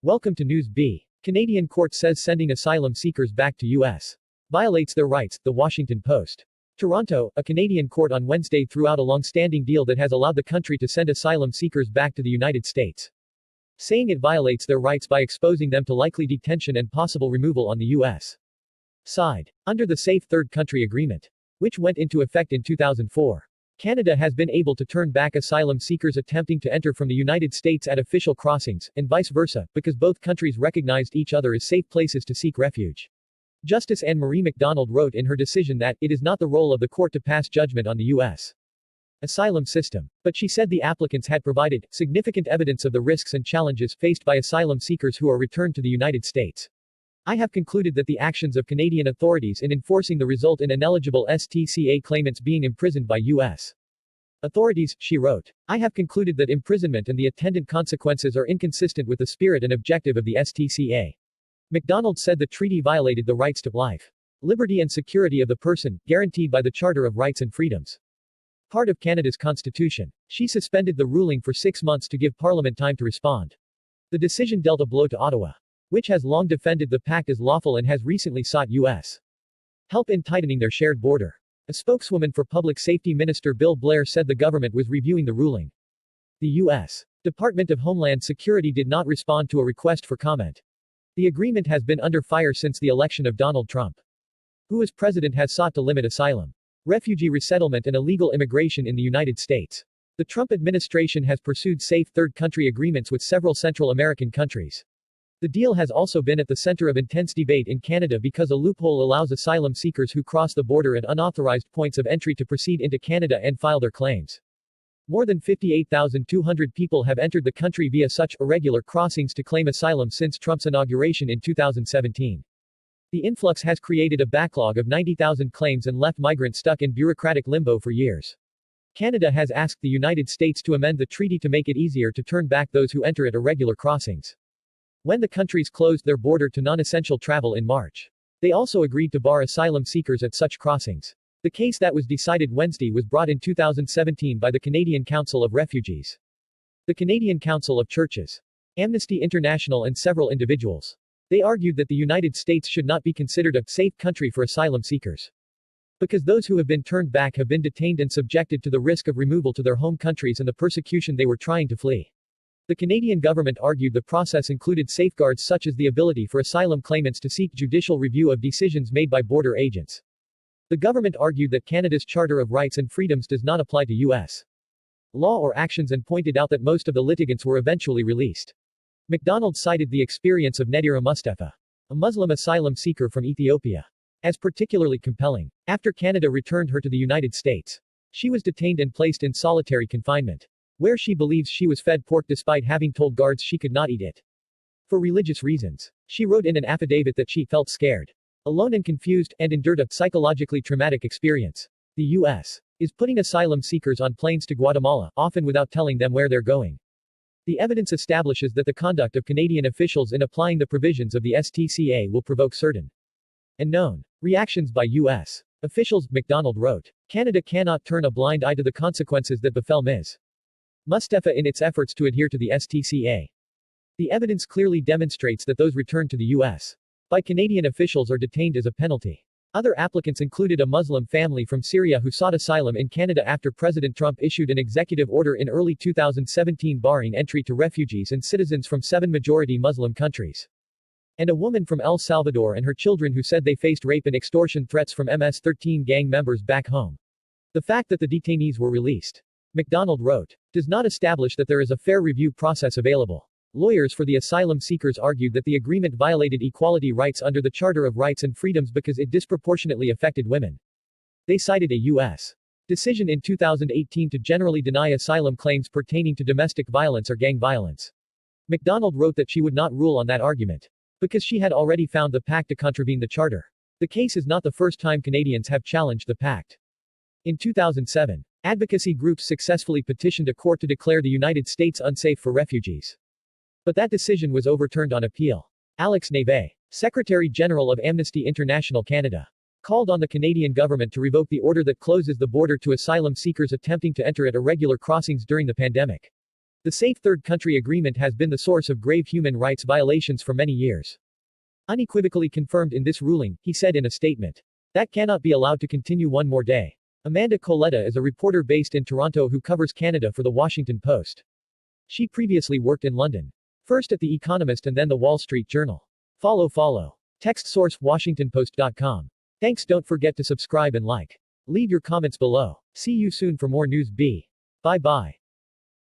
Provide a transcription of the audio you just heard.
Welcome to News B. Canadian court says sending asylum seekers back to U.S. violates their rights, The Washington Post. Toronto, a Canadian court on Wednesday threw out a long-standing deal that has allowed the country to send asylum seekers back to the United States, saying it violates their rights by exposing them to likely detention and possible removal on the U.S. side. Under the Safe Third Country Agreement, which went into effect in 2004. Canada has been able to turn back asylum seekers attempting to enter from the United States at official crossings, and vice versa, because both countries recognized each other as safe places to seek refuge. Justice Ann Marie McDonald wrote in her decision that, it is not the role of the court to pass judgment on the U.S. asylum system. But she said the applicants had provided significant evidence of the risks and challenges faced by asylum seekers who are returned to the United States. I have concluded that the actions of Canadian authorities in enforcing the result in ineligible STCA claimants being imprisoned by U.S. authorities, she wrote. I have concluded that imprisonment and the attendant consequences are inconsistent with the spirit and objective of the STCA. McDonald said the treaty violated the rights to life, liberty and security of the person, guaranteed by the Charter of Rights and Freedoms, part of Canada's Constitution. She suspended the ruling for 6 months to give Parliament time to respond. The decision dealt a blow to Ottawa, which has long defended the pact as lawful and has recently sought U.S. help in tightening their shared border. A spokeswoman for Public Safety Minister Bill Blair said the government was reviewing the ruling. The U.S. Department of Homeland Security did not respond to a request for comment. The agreement has been under fire since the election of Donald Trump, who as president has sought to limit asylum, refugee resettlement and illegal immigration in the United States. The Trump administration has pursued safe third country agreements with several Central American countries. The deal has also been at the center of intense debate in Canada because a loophole allows asylum seekers who cross the border at unauthorized points of entry to proceed into Canada and file their claims. More than 58,200 people have entered the country via such irregular crossings to claim asylum since Trump's inauguration in 2017. The influx has created a backlog of 90,000 claims and left migrants stuck in bureaucratic limbo for years. Canada has asked the United States to amend the treaty to make it easier to turn back those who enter at irregular crossings. When the countries closed their border to non-essential travel in March, they also agreed to bar asylum seekers at such crossings. The case that was decided Wednesday was brought in 2017 by the Canadian Council of Refugees, the Canadian Council of Churches, Amnesty International and several individuals. They argued that the United States should not be considered a safe country for asylum seekers, because those who have been turned back have been detained and subjected to the risk of removal to their home countries and the persecution they were trying to flee. The Canadian government argued the process included safeguards such as the ability for asylum claimants to seek judicial review of decisions made by border agents. The government argued that Canada's Charter of Rights and Freedoms does not apply to U.S. law or actions and pointed out that most of the litigants were eventually released. McDonald cited the experience of Nadira Mustafa, a Muslim asylum seeker from Ethiopia, as particularly compelling. After Canada returned her to the United States, she was detained and placed in solitary confinement, where she believes she was fed pork despite having told guards she could not eat it for religious reasons. She wrote in an affidavit that she felt scared, alone and confused, and endured a psychologically traumatic experience. The U.S. is putting asylum seekers on planes to Guatemala, often without telling them where they're going. The evidence establishes that the conduct of Canadian officials in applying the provisions of the STCA will provoke certain and known reactions by U.S. officials, McDonald wrote. Canada cannot turn a blind eye to the consequences that befell Ms. Mustafa in its efforts to adhere to the STCA. The evidence clearly demonstrates that those returned to the U.S. by Canadian officials are detained as a penalty. Other applicants included a Muslim family from Syria who sought asylum in Canada after President Trump issued an executive order in early 2017 barring entry to refugees and citizens from 7 majority Muslim countries. And a woman from El Salvador and her children who said they faced rape and extortion threats from MS-13 gang members back home. The fact that the detainees were released, McDonald wrote, does not establish that there is a fair review process available. Lawyers for the asylum seekers argued that the agreement violated equality rights under the Charter of Rights and Freedoms because it disproportionately affected women. They cited a U.S. decision in 2018 to generally deny asylum claims pertaining to domestic violence or gang violence. McDonald wrote that she would not rule on that argument, because she had already found the pact to contravene the Charter. The case is not the first time Canadians have challenged the pact. In 2007, advocacy groups successfully petitioned a court to declare the United States unsafe for refugees. But that decision was overturned on appeal. Alex Nave, Secretary General of Amnesty International Canada, called on the Canadian government to revoke the order that closes the border to asylum seekers attempting to enter at irregular crossings during the pandemic. The Safe Third Country Agreement has been the source of grave human rights violations for many years. Unequivocally confirmed in this ruling, he said in a statement. That cannot be allowed to continue one more day. Amanda Coletta is a reporter based in Toronto who covers Canada for The Washington Post. She previously worked in London. First at The Economist and then The Wall Street Journal. Follow. Text source WashingtonPost.com. Thanks. Don't forget to subscribe and like. Leave your comments below. See you soon for more news. Bye bye.